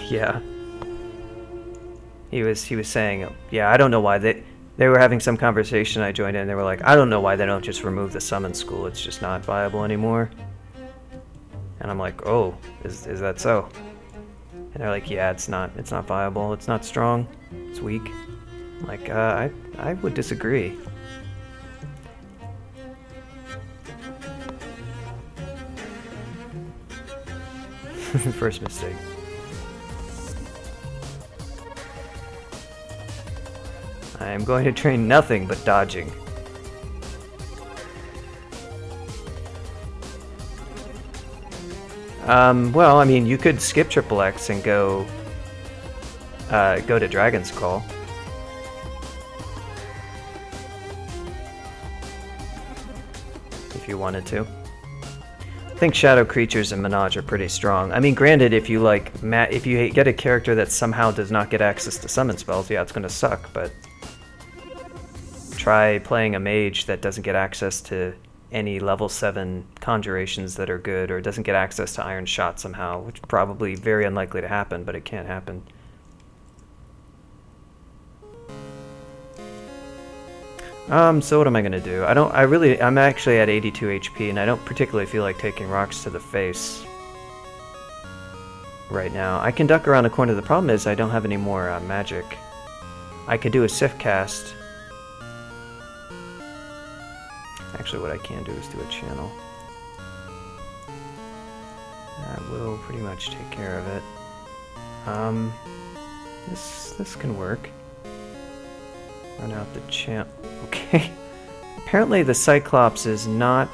Yeah. He was saying, yeah, I don't know why they were having some conversation. I joined in, and they were like, I don't know why they don't just remove the summon school. It's just not viable anymore. And I'm like, oh, is that so? And they're like, yeah, it's not viable. It's not strong. It's weak. I'm like, I would disagree. First mistake. I am going to train nothing but dodging. Well, I mean, you could skip Triple X and go to Dragon's Call. If you wanted to. I think Shadow Creatures and Menage are pretty strong. I mean, granted, if you if you get a character that somehow does not get access to summon spells, yeah, it's gonna suck, but try playing a mage that doesn't get access to any level 7 conjurations that are good, or doesn't get access to Iron Shot somehow, which is probably very unlikely to happen, but it can happen. So what am I gonna do? I'm actually at 82 HP, and I don't particularly feel like taking rocks to the face right now. I can duck around the corner. The problem is I don't have any more magic. I could do a Sif cast. Actually, what I can do is do a channel. That will pretty much take care of it. This can work. Run out the champ. Okay. Apparently the Cyclops is not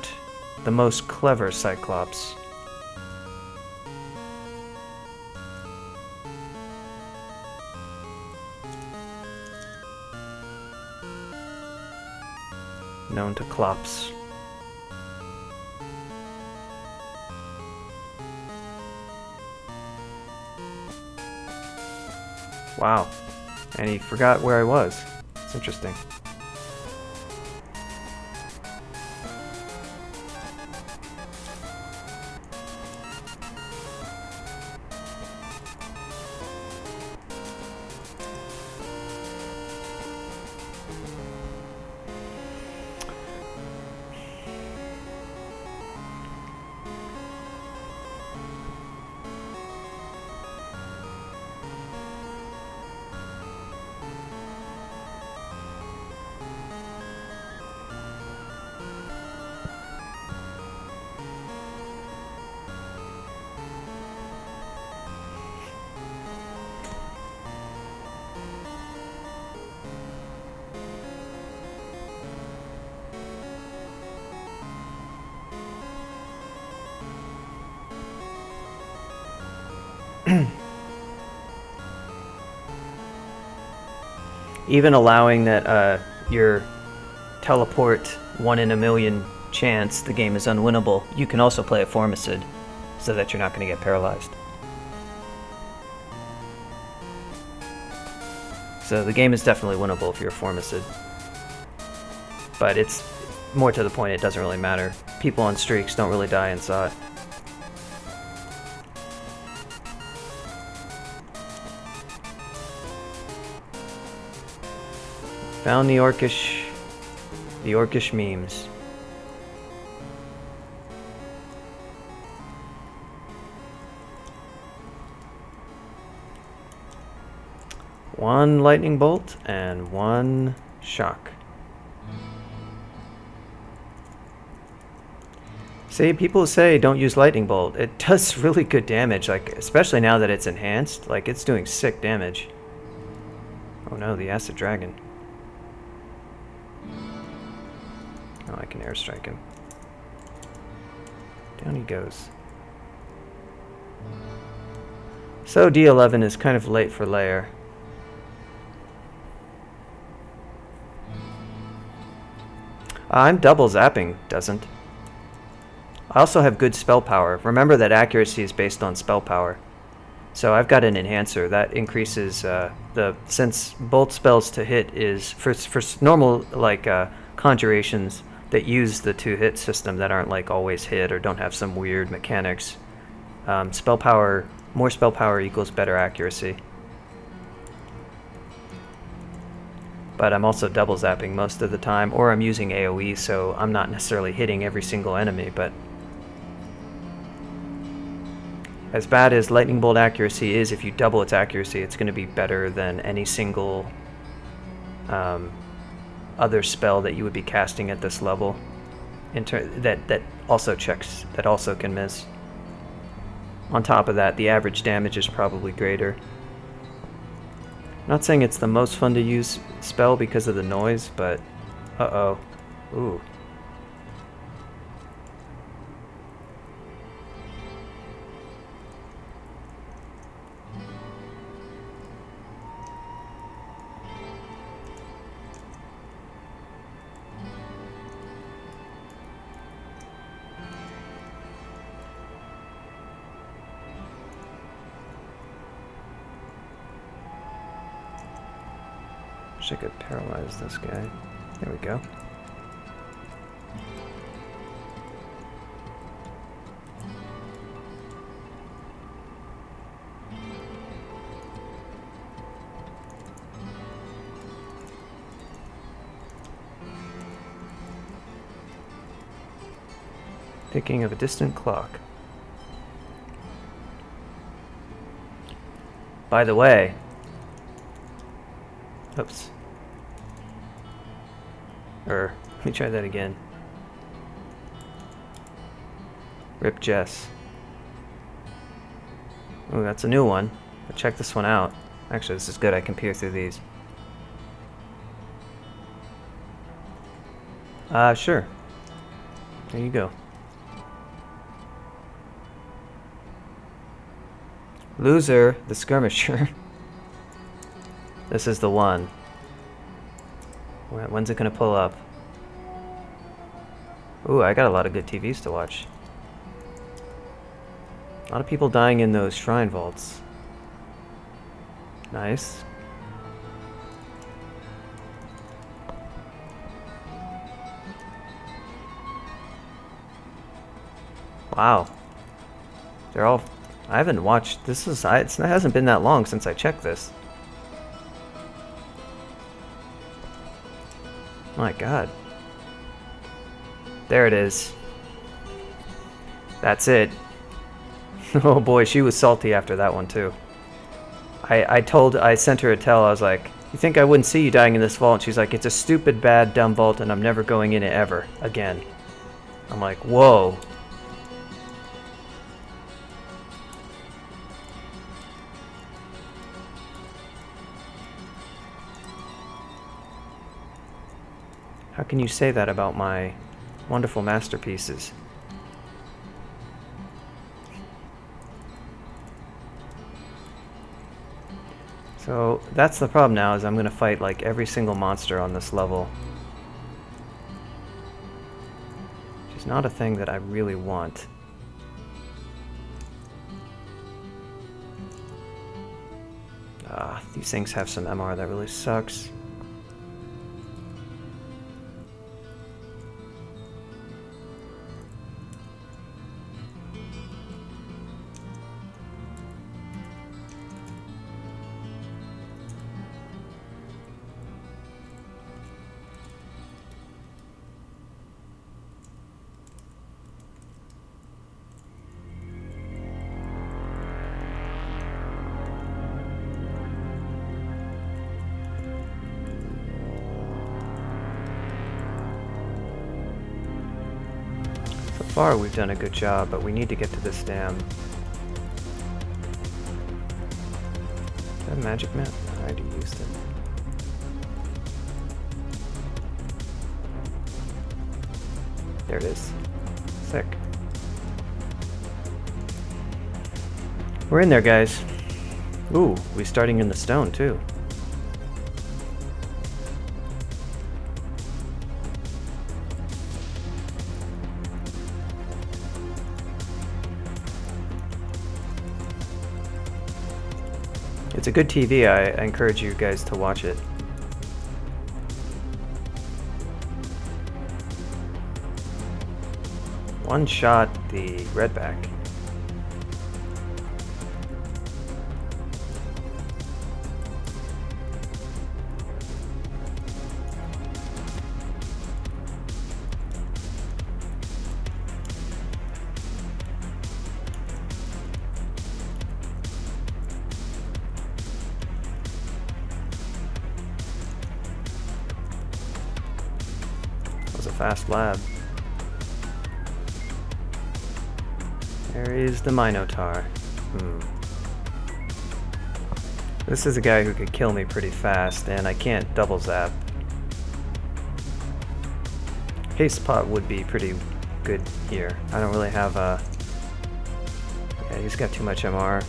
the most clever Cyclops. Known to Clops. Wow. And he forgot where I was. It's interesting. Even allowing that your teleport 1 in a million chance the game is unwinnable, you can also play a Formicid so that you're not going to get paralyzed. So the game is definitely winnable if you're a Formicid. But it's more to the point, it doesn't really matter. People on streaks don't really die in SOT. Found the orcish memes. One lightning bolt and one shock. See, people say don't use lightning bolt. It does really good damage, like especially now that it's enhanced. Like it's doing sick damage. Oh no, the acid dragon. Oh, I can airstrike him. Down he goes. So D11 is kind of late for lair. I'm double zapping, doesn't. I also have good spell power. Remember that accuracy is based on spell power. So I've got an enhancer that increases since bolt spells to hit is for normal like conjurations that use the 2-hit system that aren't like always hit or don't have some weird mechanics. Spell power more spell power equals better accuracy. But I'm also double zapping most of the time, or I'm using AoE, so I'm not necessarily hitting every single enemy, but as bad as Lightning Bolt accuracy is, if you double its accuracy, it's going to be better than any single other spell that you would be casting at this level. That also checks, that also can miss. On top of that, the average damage is probably greater. I'm not saying it's the most fun to use spell because of the noise, but uh-oh. Ooh. Wish I could paralyze this guy. There we go. Thinking of a distant clock. By the way, oops. Let me try that again. Rip Jess. Oh, that's a new one. But check this one out. Actually, this is good. I can peer through these. Sure. There you go. Loser, the skirmisher. This is the one. When's it gonna pull up? Ooh, I got a lot of good TVs to watch. A lot of people dying in those shrine vaults. Nice. Wow. They're all... I haven't watched... This is... it hasn't been that long since I checked this. My god. There it is. That's it. Oh boy, she was salty after that one too. I sent her a tell, I was like, you think I wouldn't see you dying in this vault? And she's like, it's a stupid, bad, dumb vault and I'm never going in it ever again. I'm like, whoa. How can you say that about my wonderful masterpieces? So that's the problem now, is I'm going to fight like every single monster on this level. Which is not a thing that I really want. These things have some MR that really sucks. So far we've done a good job, but we need to get to this dam. Is that a magic map? I already used it. There it is. Sick. We're in there, guys. Ooh, we're starting in the stone too. It's a good TV. I encourage you guys to watch it. One shot the redback. fast lab. There is the Minotaur. This is a guy who could kill me pretty fast, and I can't double zap. Haste pot would be pretty good here. I don't really have a... Yeah, he's got too much MR.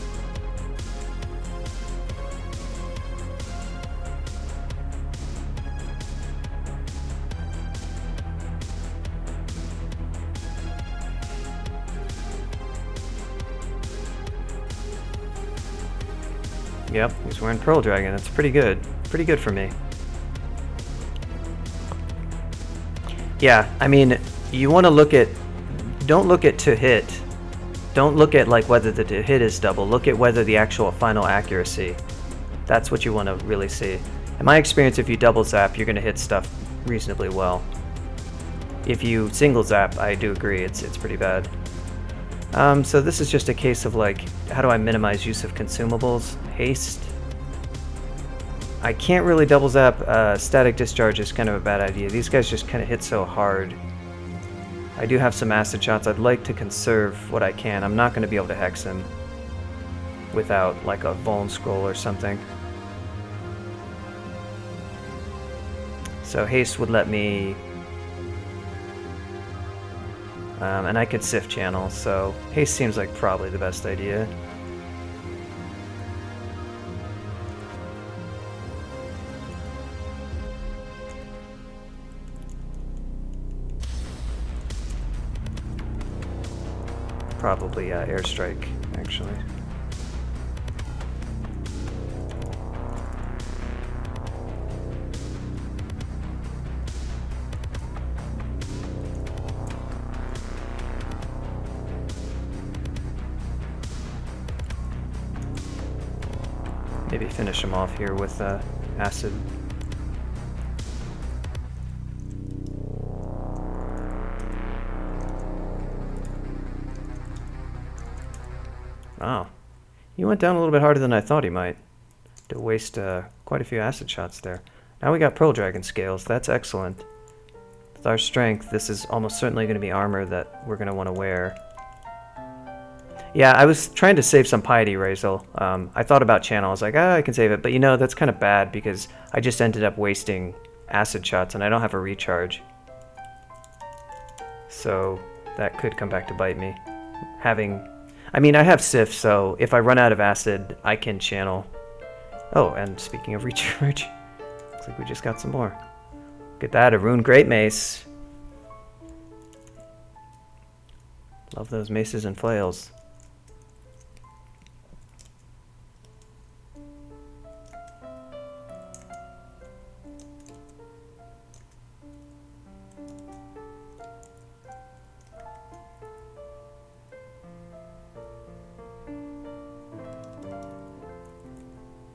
Yep, he's wearing Pearl Dragon. That's pretty good. Pretty good for me. Yeah, I mean, you want to look at... Don't look at to hit. Don't look at like whether the to hit is double. Look at whether the actual final accuracy. That's what you want to really see. In my experience, if you double zap, you're going to hit stuff reasonably well. If you single zap, I do agree, it's pretty bad. So this is just a case of like, how do I minimize use of consumables? Haste. I can't really double zap. Static discharge is kind of a bad idea. These guys just kind of hit so hard. I do have some acid shots. I'd like to conserve what I can. I'm not going to be able to hex him without like a Vuln scroll or something. So haste would let me... and I could Sif channel, so haste seems like probably the best idea. Probably airstrike, actually. Maybe finish him off here with acid. Oh, he went down a little bit harder than I thought he might. To waste quite a few acid shots there. Now we got Pearl Dragon scales. That's excellent. With our strength, this is almost certainly going to be armor that we're going to want to wear. Yeah, I was trying to save some Piety Razel. I thought about channel. I was like, I can save it. But you know, that's kind of bad because I just ended up wasting acid shots and I don't have a recharge. So that could come back to bite me. I mean, I have Sif, so if I run out of acid, I can channel. Oh, and speaking of recharge, looks like we just got some more. Look at that, a Rune Great Mace. Love those maces and flails.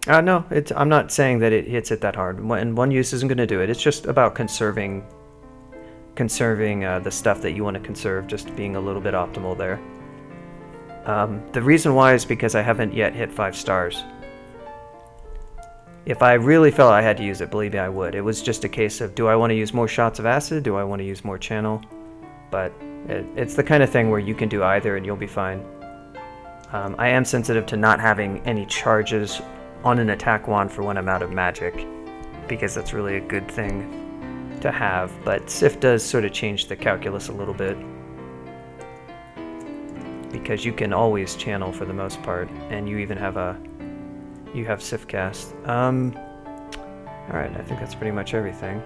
No, I'm not saying that it hits it that hard. And one use isn't going to do it. It's just about conserving the stuff that you want to conserve, just being a little bit optimal there. The reason why is because I haven't yet hit 5 stars. If I really felt I had to use it, believe me, I would. It was just a case of, do I want to use more shots of acid? Do I want to use more channel? But it's the kind of thing where you can do either and you'll be fine. I am sensitive to not having any charges on an attack wand for when I'm out of magic, because that's really a good thing to have, but Sif does sort of change the calculus a little bit, because you can always channel for the most part, and you even have Sif cast. Alright, I think that's pretty much everything.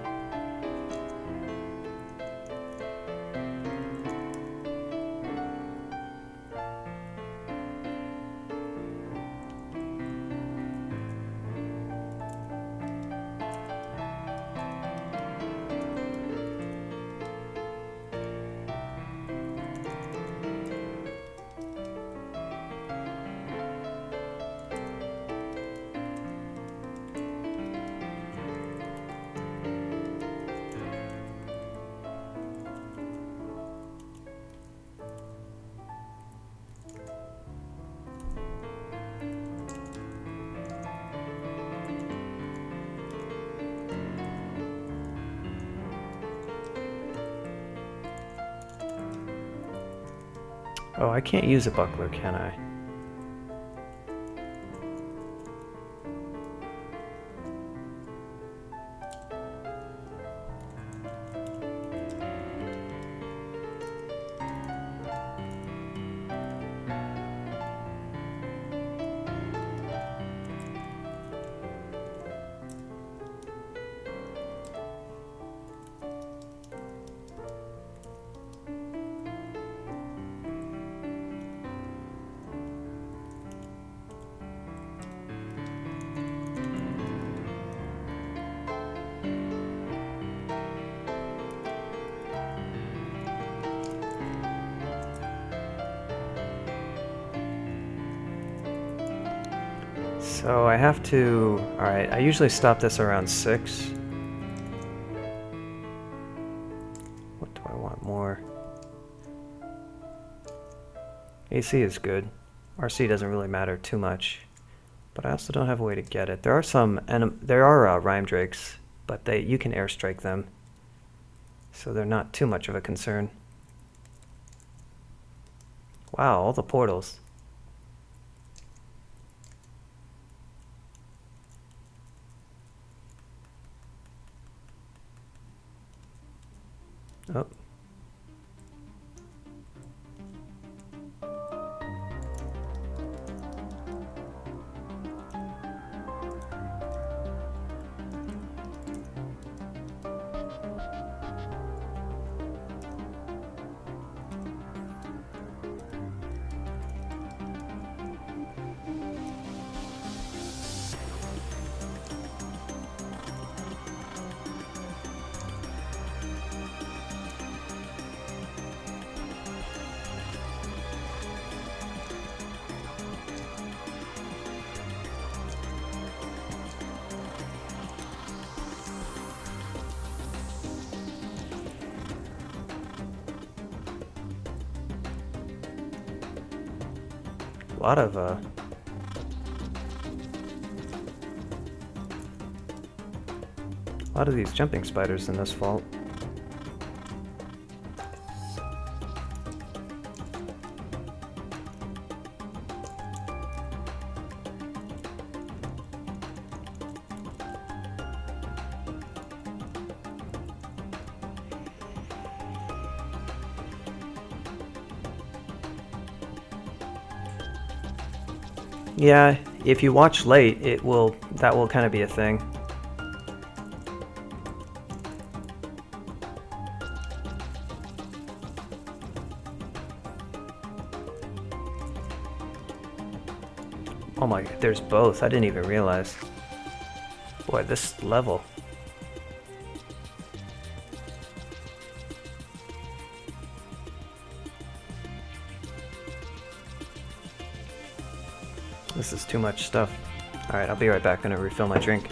Oh, I can't use a buckler, can I? So I have to... Alright, I usually stop this around 6. What do I want more? AC is good. RC doesn't really matter too much. But I also don't have a way to get it. There are some... there are Rhyme Drakes, but you can airstrike them. So they're not too much of a concern. Wow, all the portals. Oh. A lot of these jumping spiders in this vault. Yeah, if you watch late, that will kind of be a thing. Oh my, there's both. I didn't even realize. Boy, this level. This is too much stuff. Alright, I'll be right back. I'm gonna refill my drink.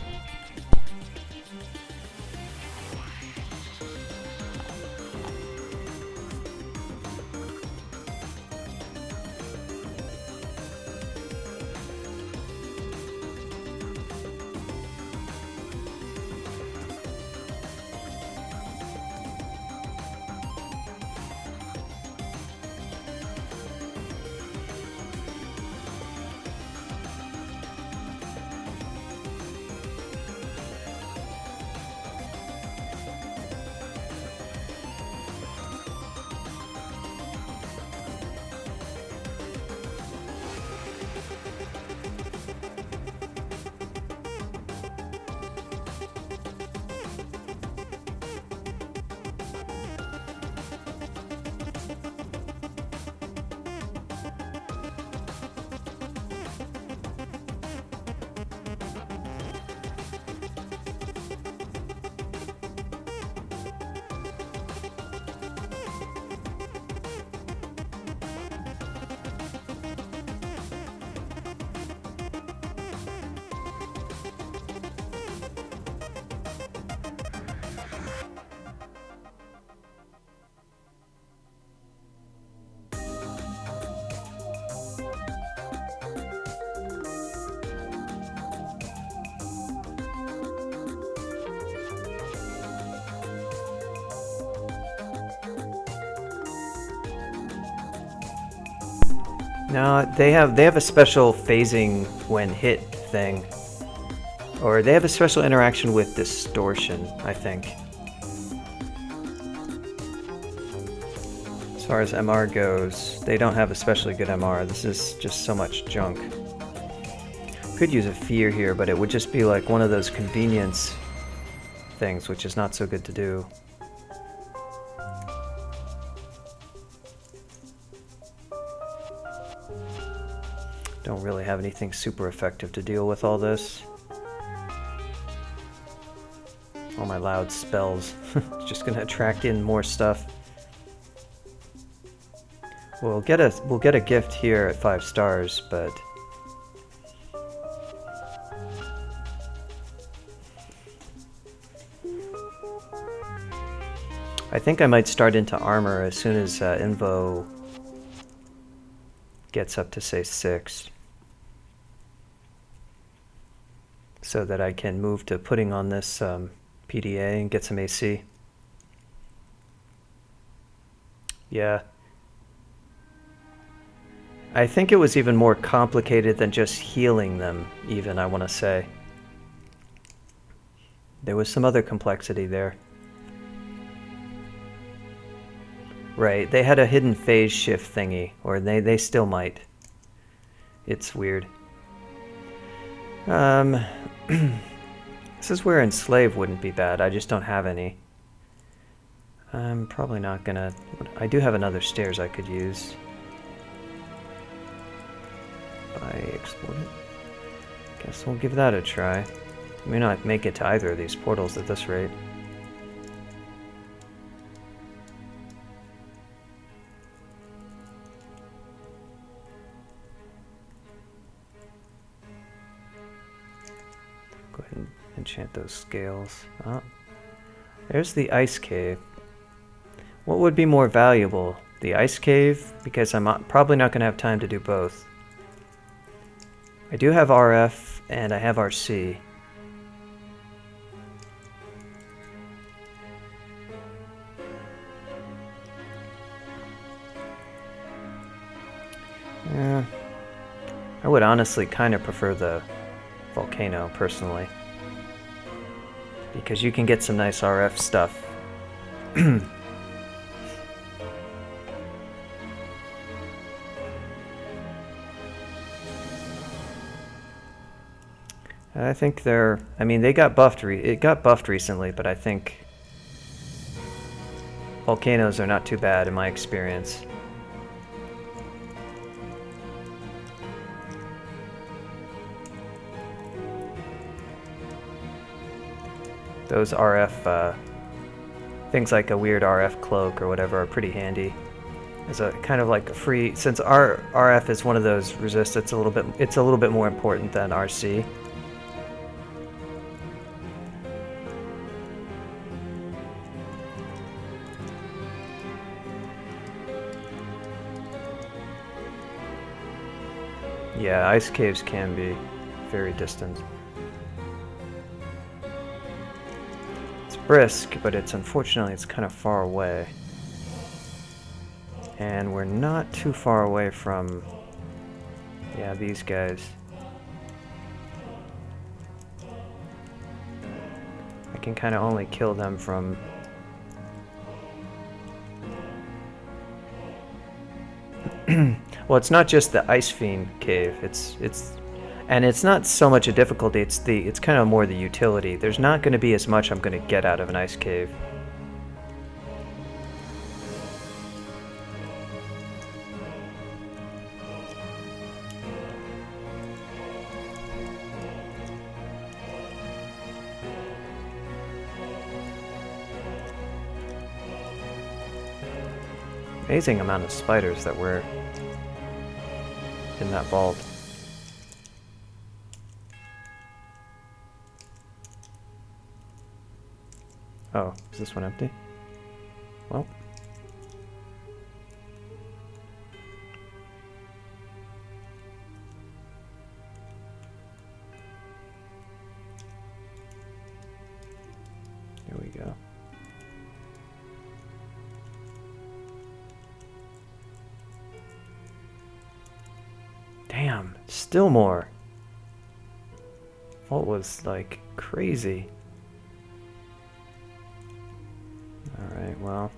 No, they have a special phasing when hit thing. Or they have a special interaction with distortion, I think. As far as MR goes, they don't have especially good MR. This is just so much junk. Could use a fear here, but it would just be like one of those convenience things, which is not so good to do. Don't really have anything super effective to deal with all this. All my loud spells. Just gonna attract in more stuff. We'll get a gift here at 5 stars, but I think I might start into armor as soon as Invo gets up to say 6. So that I can move to putting on this PDA and get some AC. Yeah. I think it was even more complicated than just healing them, even, I want to say. There was some other complexity there. Right, they had a hidden phase shift thingy, or they still might. It's weird. This is where enslave wouldn't be bad, I just don't have any. I'm probably not gonna... I do have another stairs I could use. I export it. Guess we'll give that a try. May not make it to either of these portals at this rate. Go ahead and enchant those scales. Ah, there's the ice cave. What would be more valuable? The ice cave? Because I'm probably not going to have time to do both. I do have RF and I have RC. Yeah, I would honestly kind of prefer the volcano personally, because you can get some nice RF stuff. I think they're... I mean, they got buffed. It got buffed recently, but I think volcanoes are not too bad in my experience. Those RF things like a weird RF cloak or whatever are pretty handy. As a kind of like a free, since our RF is one of those resists, it's a little bit more important than RC. Yeah, ice caves can be very distant. It's brisk, but unfortunately it's kind of far away. And we're not too far away from, yeah, these guys. I can kind of only kill them from... Well, it's not just the Ice Fiend cave. And it's not so much a difficulty. It's kind of more the utility. There's not going to be as much I'm going to get out of an ice cave. Amazing amount of spiders that were in that vault. Oh, is this one empty? Well. Here we go. Damn, still more. Vault was like crazy. Alright, well.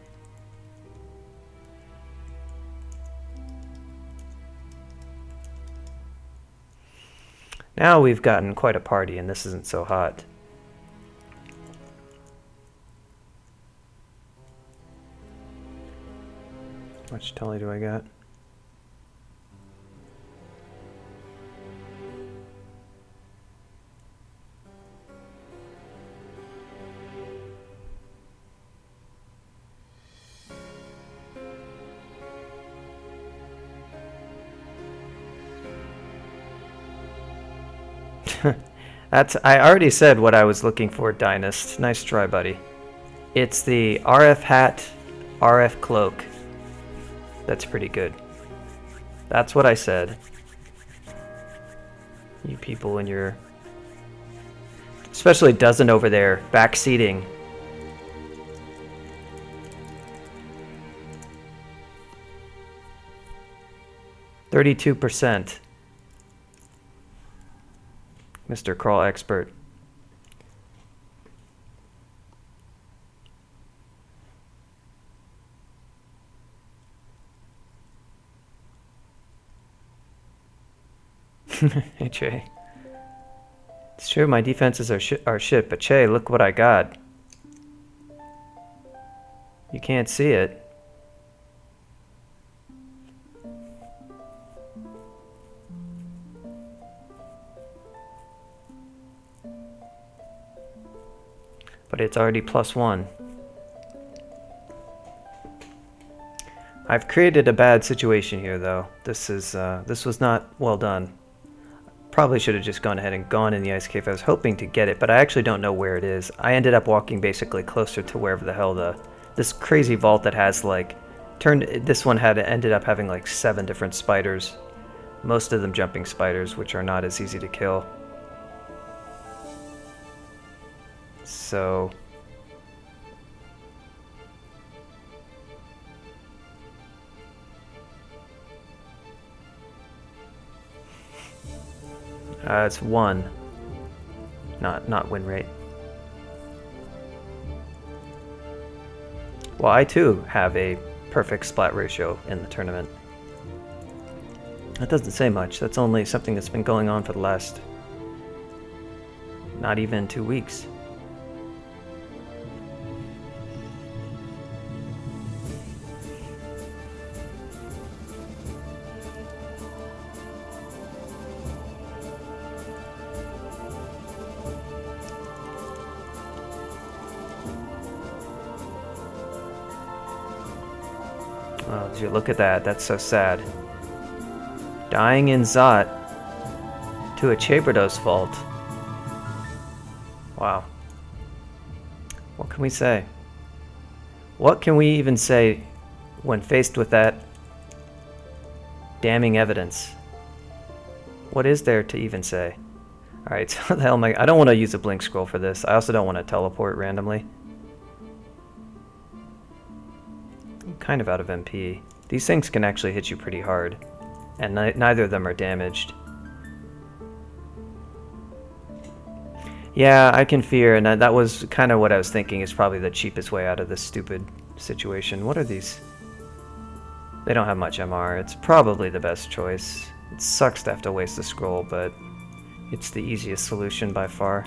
Now we've gotten quite a party and this isn't so hot. How much telly do I got? I already said what I was looking for, Dynast. Nice try, buddy. It's the RF hat, RF cloak. That's pretty good. That's what I said. You people in your... Especially Dozen over there, backseating. %. Mr. Crawl Expert. Hey, Che. It's true, my defenses are shit, but Che, look what I got. You can't see it. But it's already +1. I've created a bad situation here, though. This was not well done. Probably should have just gone ahead and gone in the ice cave. I was hoping to get it, but I actually don't know where it is. I ended up walking basically closer to wherever the hell this crazy vault that has like this one ended up having like 7 different spiders, most of them jumping spiders, which are not as easy to kill. So it's 1, not win rate. Well, I too have a perfect splat ratio in the tournament. That doesn't say much. That's only something that's been going on for the last not even 2 weeks. Oh, did you look at that? That's so sad. Dying in Zot to a Chaberdos vault. Wow. What can we say? What can we even say when faced with that damning evidence? What is there to even say? Alright, so how the hell am I don't want to use a blink scroll for this. I also don't want to teleport randomly. I'm kind of out of MP. These things can actually hit you pretty hard. And neither of them are damaged. Yeah, I can fear, and that was kind of what I was thinking is probably the cheapest way out of this stupid situation. What are these? They don't have much MR. It's probably the best choice. It sucks to have to waste a scroll, but it's the easiest solution by far.